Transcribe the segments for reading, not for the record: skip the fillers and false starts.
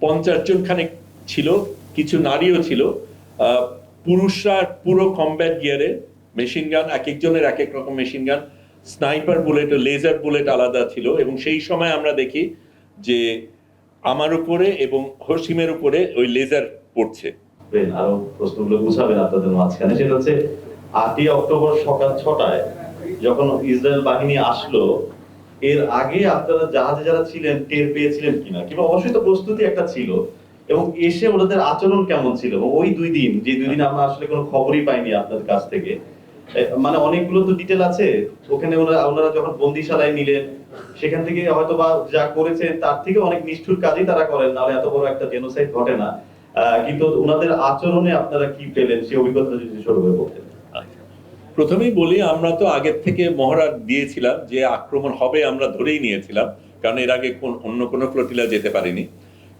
50 জন খানিক ছিল, কিছু নারীও ছিল। পুরুষরা পুরো কমব্যাট গিয়ারে, মেশিন গান, এক একজনের এক এক রকম মেশিন গান, স্নাইপার বুলেট ও লেজার বুলেট আলাদা ছিল। এবং সেই সময় আমরা দেখি যে আমার উপরে এবং হসিমের উপরে ওই লেজার পড়ছে। আরো প্রশ্নগুলো বুঝাবেন আপনাদের মাঝখানে, সেটা হচ্ছে 8ই অক্টোবর সকাল 6টায় যখন ইসরায়েল বাহিনী আসলো, এর আগে আপনারা জাহাজে যারা ছিলেন টের পেয়েছিলেন কিনা, কিংবা অবশ্যই তো প্রস্তুতি একটা ছিল, এবং এসে ওনাদের আচরণ কেমন ছিল? এবং ওই 2 দিন, যে 2 দিন আমরা আসলে কোনো খবরই পাইনি আপনাদের কাছ থেকে, মানে অনেকগুলো তো ডিটেল আছে ওখানে। ওনারা যখন বন্দিশালায় নিলেন, সেখান থেকে হয়তো বা যা করেছে তার থেকে অনেক নিষ্ঠুর কাজই তারা করেন, নাহলে এত বড় একটা জেনোসাইড ঘটে না। কিন্তু ওনাদের আচরণে আপনারা কি পেলেন, সেই অভিজ্ঞতা যদি সরবে বলতেন। প্রথমেই বলি, আমরা তো আগের থেকে মহড়া দিয়েছিলাম যে আক্রমণ হবে, আমরা ধরেই নিয়েছিলাম, কারণ এর আগে অন্য কোনো ফ্লোটিলা যেতে পারেনি।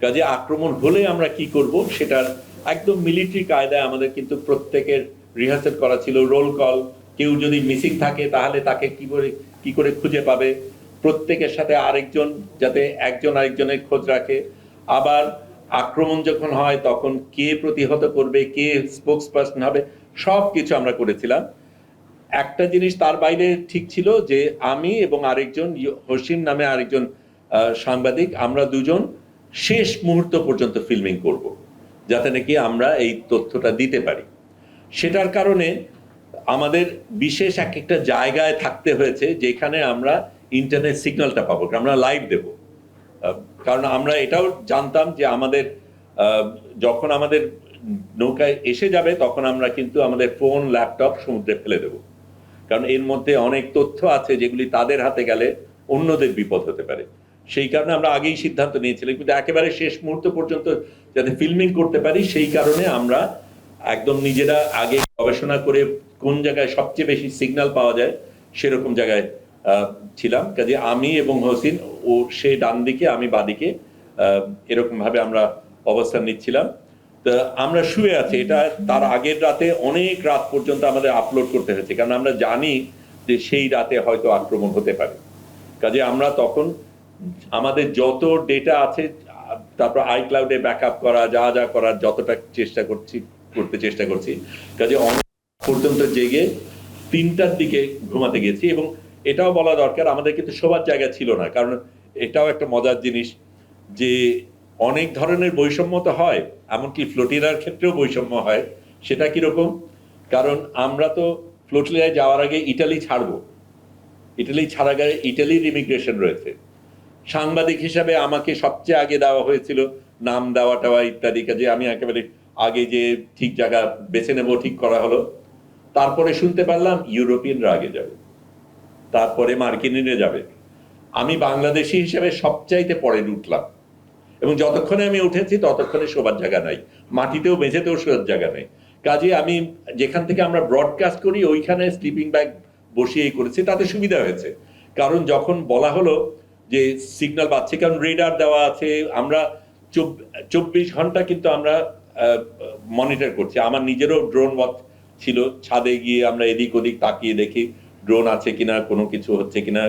কাজে আক্রমণ হলে আমরা কি করব সেটার একদম মিলিটারি কায়দায় আমাদের কিন্তু প্রত্যেকের রিহার্সাল করা ছিল। রোল কল, কেউ যদি মিসিং থাকে তাহলে তাকে কি করে খুঁজে পাবে, প্রত্যেকের সাথে আরেকজন, যাতে একজন আরেকজনের খোঁজ রাখে। আবার আক্রমণ যখন হয় তখন কে প্রতিহত করবে, কে স্পোক্স পার্সন হবে, সব কিছু আমরা করেছিলাম। একটা জিনিস তার বাইরে ঠিক ছিল যে আমি এবং আরেকজন হসিম নামে আরেকজন সাংবাদিক, আমরা দুজন শেষ মুহূর্ত পর্যন্ত ফিল্মিং করব, যাতে নাকি আমরা এই তথ্যটা দিতে পারি। সেটার কারণে আমাদের বিশেষ একটা জায়গায় থাকতে হয়েছে যেখানে আমরা ইন্টারনেট সিগন্যালটা পাবো, আমরা লাইভ দেব। কারণ আমরা এটাও জানতাম যে আমাদের যখন আমাদের নৌকায় এসে যাবে তখন আমরা কিন্তু আমাদের ফোন, ল্যাপটপ সমুদ্রে ফেলে দেব, কারণ এর মধ্যে অনেক তথ্য আছে যেগুলি তাদের হাতে গেলে অন্যদের বিপদ হতে পারে। সেই কারণে আমরা আগেই সিদ্ধান্ত নিয়েছিলাম, কিন্তু একেবারে শেষ মুহূর্ত পর্যন্ত যাতে ফিল্মিং করতে পারি সেই কারণে আমরা একদম নিজেরা আগে গবেষণা করে কোন জায়গায় সবচেয়ে বেশি সিগন্যাল পাওয়া যায় সেরকম জায়গায় ছিলাম। কাজে আমি এবং হোসেন, ও সে ডান দিকে আমি বাদিকে, এরকম ভাবে আমরা অবস্থান নিচ্ছিলাম। তো আমরা শুয়ে আছি, এটা তার আগের রাতে অনেক রাত পর্যন্ত আমাদের আপলোড করতে হয়েছে, কারণ আমরা জানি যে সেই রাতে হয়তো আক্রমণ হতে পারে। কাজে আমরা তখন আমাদের যত ডেটা আছে, তারপর আইক্লাউডে ব্যাকআপ করা, যা যা করার যতটা করতে চেষ্টা করছি। কাজে অনেক পর্যন্ত জেগে 3টার দিকে ঘুমাতে গেছি। এবং এটাও বলা দরকার, আমাদের কিন্তু শোবার জায়গা ছিল না, কারণ এটাও একটা মজার জিনিস যে অনেক ধরনের বৈষম্য তো হয়, এমনকি ফ্লোটিলার ক্ষেত্রেও বৈষম্য হয়। সেটা কিরকম? কারণ আমরা তো ফ্লোটিলায় যাওয়ার আগে ইটালি ছাড়বো, ইটালি ছাড়ার আগে ইটালির ইমিগ্রেশন রয়েছে। সাংবাদিক হিসাবে আমাকে সবচেয়ে আগে দেওয়া হয়েছিল নাম দেওয়া টাওয়া ইত্যাদি। কাজে আমি একেবারে আগে যে ঠিক জায়গা বেছে নেব ঠিক করা হলো। তারপরে শুনতে পারলাম ইউরোপিয়ানরা আগে যাবে, তারপরে মার্কিনিরা যাবে। আমি বাংলাদেশি হিসেবে সবচাইতে পরে উঠলাম, এবং যতক্ষণে আমি উঠেছি ততক্ষণে শোবার জায়গা নাই, মাটিতেও মেঝেতেও শোবার জায়গা নেই। কাজে আমি যেখান থেকে আমরা ব্রডকাস্ট করি ওইখানে স্লিপিং ব্যাগ বসিয়েই করেছি, তাতে সুবিধা হয়েছে। কারণ যখন বলা হলো যে সিগন্যাল পাচ্ছে, কারণ রেডার দেওয়া আছে, আমরা 24 ঘন্টা কিন্তু আমরা মনিটর করছি। আমার নিজেরও ড্রোন ছিল, ছাদে গিয়ে আমরা এদিক ওদিক তাকিয়ে দেখি ড্রোন আছে কিনা, কোনো কিছু হচ্ছে কিনা,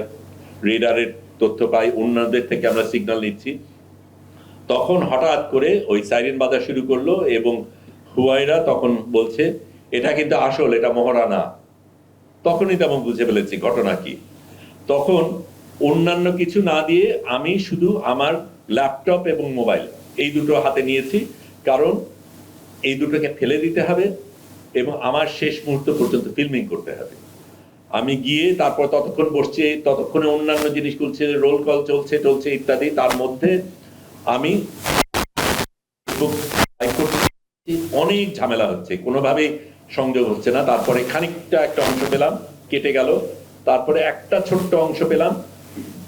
রেডারের তথ্য পাই, অন্যদের থেকে আমরা সিগন্যাল নিচ্ছি। তখন হঠাৎ করে ওই সাইরেন বাজা শুরু করলো, এবং হুয়াইরা তখন বলছে এটা কিন্তু আসল, এটা মহড়া না। তখনই তেমন বুঝে ফেলেছি ঘটনা কি। তখন অন্যান্য কিছু না দিয়ে আমি শুধু আমার ল্যাপটপ এবং মোবাইল এই দুটো হাতে নিয়েছি, কারণ এই দুটোকে ফেলে দিতে হবে এবং আমার শেষ মুহূর্ত পর্যন্ত ফিল্মিং করতে হবে। আমি গিয়ে তারপর ততক্ষণ বসছি, ততক্ষণে অন্যান্য জিনিস চলছে, রোল কল চলছে ইত্যাদি। তার মধ্যে আমি অনেক ঝামেলা হচ্ছে, কোনোভাবেই সংযোগ হচ্ছে না। তারপরে খানিকটা একটা অংশ পেলাম, কেটে গেল। তারপরে একটা ছোট্ট অংশ পেলাম,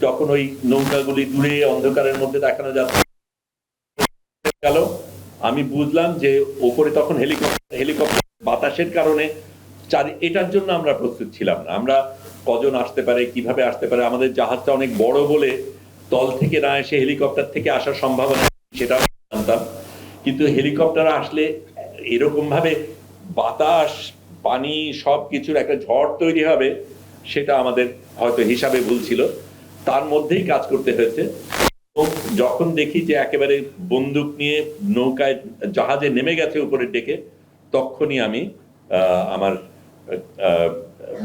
যখন ওই নৌকাগুলি দূরে অন্ধকারের মধ্যে দেখানো যাচ্ছে গেল, আমি বুঝলাম যে ওপরে তখন হেলিকপ্টার বাতাসের কারণে এটার জন্য আমরা প্রস্তুত ছিলাম না। আমরা কজন আসতে পারে, কিভাবে আসতে পারে, আমাদের জাহাজটা অনেক বড় বলে তল থেকে না এসে হেলিকপ্টার থেকে আসার সম্ভাবনা সেটা জানতাম। কিন্তু হেলিকপ্টার আসলে এরকম ভাবে বাতাস, পানি সবকিছুর একটা ঝড় তৈরি হবে, সেটা আমাদের হয়তো হিসাবে ভুল ছিল। তার মধ্যেই কাজ করতে হয়েছে। ও যখন দেখি যে একেবারে বন্দুক নিয়ে নৌকায় জাহাজে নেমে গেছে উপরের ডেকে, তখনই আমি আমার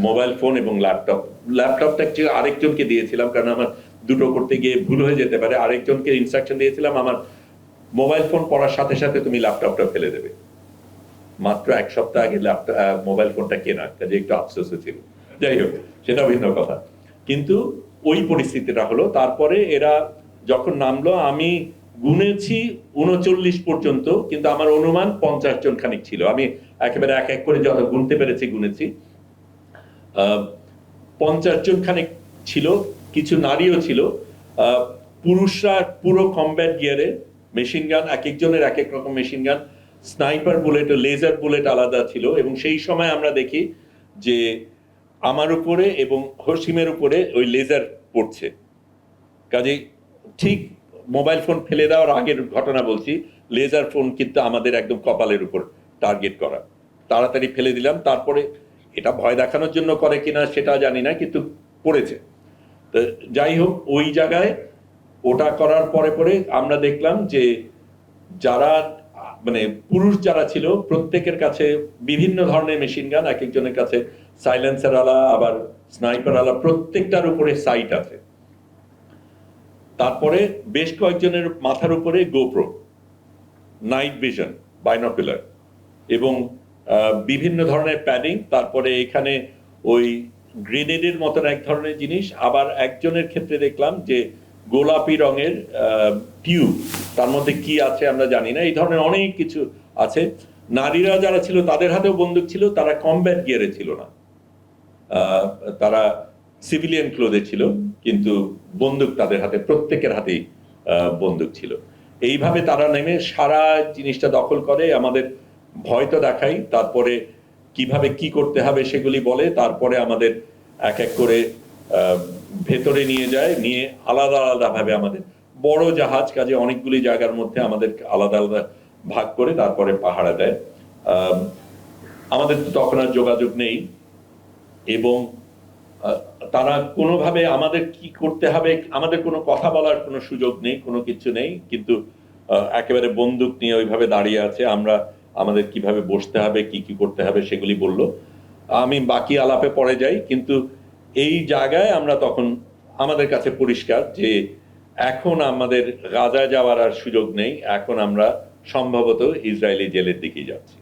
মোবাইল ফোন এবং ল্যাপটপটা আরেকজনকে দিয়েছিলাম, কারণ আমার দুটো করতে গিয়ে ভুল হয়ে যেতে পারে। আরেকজনকে ইনস্ট্রাকশন দিয়েছিলাম, আমার মোবাইল ফোন পড়ার সাথে সাথে তুমি ল্যাপটপটা ফেলে দেবে। মাত্র 1 সপ্তাহ আগে মোবাইল ফোনটা কেনা, কাজে একটু আফসোস ছিল। যাই হোক, সেটা ভিন্ন কথা। কিন্তু ওই পরিস্থিতিটা হলো। তারপরে এরা যখন নামলো, আমি গুনেছি 39 পর্যন্ত, কিন্তু আমার অনুমান 50 জন খানিক ছিল। আমি একেবারে এক এক করে যত গুনতে পেরেছি গুনেছি। 50 জন খানিক ছিল, কিছু নারীও ছিল। পুরুষরা পুরো কমব্যাট গিয়ারে, মেশিন গান, এক একজনের এক এক রকম মেশিন গান, স্নাইপার বুলেট ও লেজার বুলেট আলাদা ছিল। এবং সেই সময় আমরা দেখি যে আমার উপরে এবং হসিমের উপরে ওই লেজার পড়ছে। কাজেই ঠিক মোবাইল ফোন ফেলে দেওয়ার আগের ঘটনা বলছি, লেজার ফোন কিন্তু আমাদের একদম কপালের উপর টার্গেট করা। তাড়াতাড়ি ফেলে দিলাম। তারপরে এটা ভয় দেখানোর জন্য করে কিনা সেটা জানি না, কিন্তু পড়েছে। তো যাই হোক, ওই জায়গায় ওটা করার পরে পরে আমরা দেখলাম যে যারা মানে পুরুষ যারা ছিল, প্রত্যেকের কাছে বিভিন্ন ধরনের মেশিন গান, এক একজনের কাছে সাইলেন্সার আলা, আবার স্নাইপার আলা, প্রত্যেকটার উপরে সাইট আছে। তারপরে বেশ কয়েকজনের মাথার উপরে গোপ্রো, নাইট ভিশন, বাইনোকুলার এবং বিভিন্ন ধরনের প্যাডিং। তারপরে এখানে ওই গ্রেনেডের মতন এক ধরনের জিনিস। আবার একজনের ক্ষেত্রে দেখলাম যে গোলাপি রঙের টিউব, তার মধ্যে কি আছে আমরা জানি না। এই ধরনের অনেক কিছু আছে। নারীরা যারা ছিল তাদের হাতেও বন্দুক ছিল, তারা কমব্যাট গিয়ারে ছিল না, তারা সিভিলিয়ান ক্লোথে ছিল, কিন্তু বন্দুক তাদের হাতে, প্রত্যেকের হাতেই বন্দুক ছিল। এইভাবে তারা নেমে সারা জিনিসটা দখল করে, আমাদের ভয় তো দেখাই, তারপরে কিভাবে কি করতে হবে সেগুলি বলে, তারপরে আমাদের এক এক করে ভেতরে নিয়ে যায়, নিয়ে আলাদা আলাদা ভাবে আমাদের বড় জাহাজ, কাজে অনেকগুলি জায়গার মধ্যে আমাদের আলাদা আলাদা ভাগ করে তারপরে পাহারা দেয়। আমাদের তো তখন আর যোগাযোগ নেই, এবং তারা কোনোভাবে আমাদের কি করতে হবে, আমাদের কোনো কথা বলার কোনো সুযোগ নেই, কোনো কিছু নেই, কিন্তু একেবারে বন্দুক নিয়ে ওইভাবে দাঁড়িয়ে আছে। আমরা আমাদের কিভাবে বসতে হবে, কি কি করতে হবে সেগুলি বলল। আমি বাকি আলাপে পরে যাই, কিন্তু এই জায়গায় আমরা তখন আমাদের কাছে পরিষ্কার যে এখন আমাদের গাজায় যাওয়ার আর সুযোগ নেই, এখন আমরা সম্ভবত ইসরায়েলি জেলের দিকেই যাচ্ছি।